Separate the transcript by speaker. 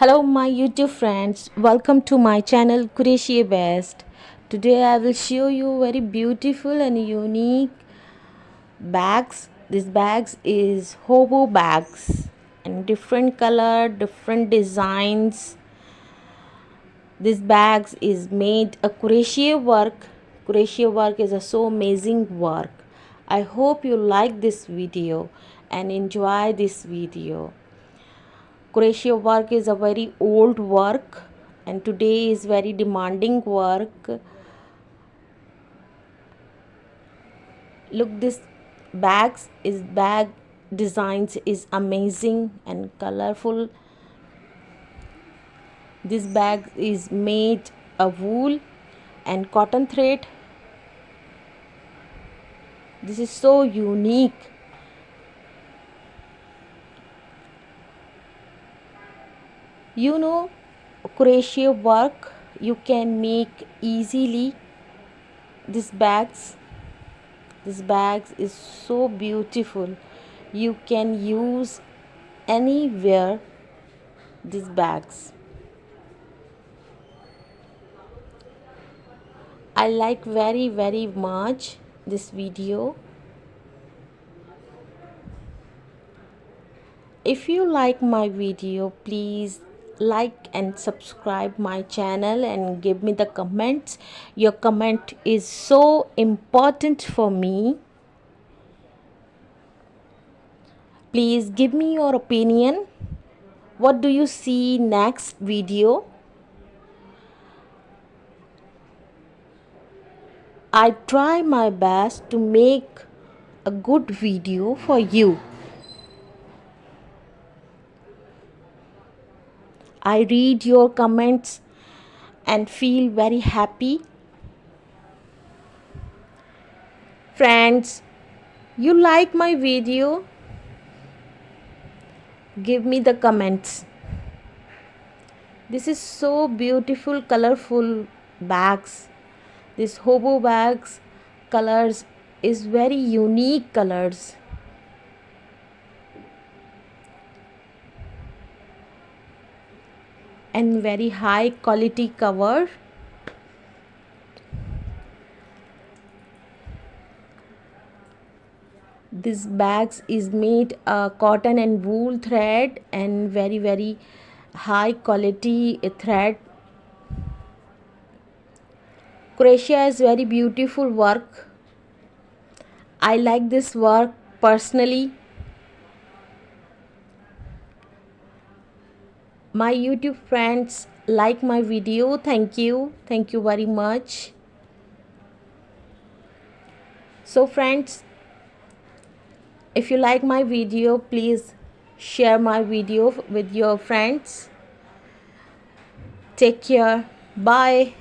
Speaker 1: Hello my YouTube friends, welcome to my channel Crochet Best. Today I will show you very beautiful and unique bags. These bags is hobo bags and different color, different designs. This bags is made a crochet work. Crochet work is a so amazing work. I hope you like this video and enjoy this video. Crochet work is a very old work and today is very demanding work. Look, this bag designs is amazing and colorful. This bag is made of wool and cotton thread. This is so unique. You know, crochet work you can make easily. These bags is so beautiful. You can use anywhere these bags. I like very much this video. If you like my video, please like and subscribe my channel and give me the comments. Your comment is so important for me. Please give me your opinion. What do you see next video? I try my best to make a good video for you. I read your comments and feel very happy. Friends, you like my video? Give me the comments. This is so beautiful, colorful bags. This hobo bags colors is very unique colors. And very high quality cover. This bags is made cotton and wool thread and very high quality thread. Crochet is very beautiful work. I like this work personally. My YouTube friends like my video. Thank you very much. So friends, if you like my video, please share my video with your friends. Take care. Bye.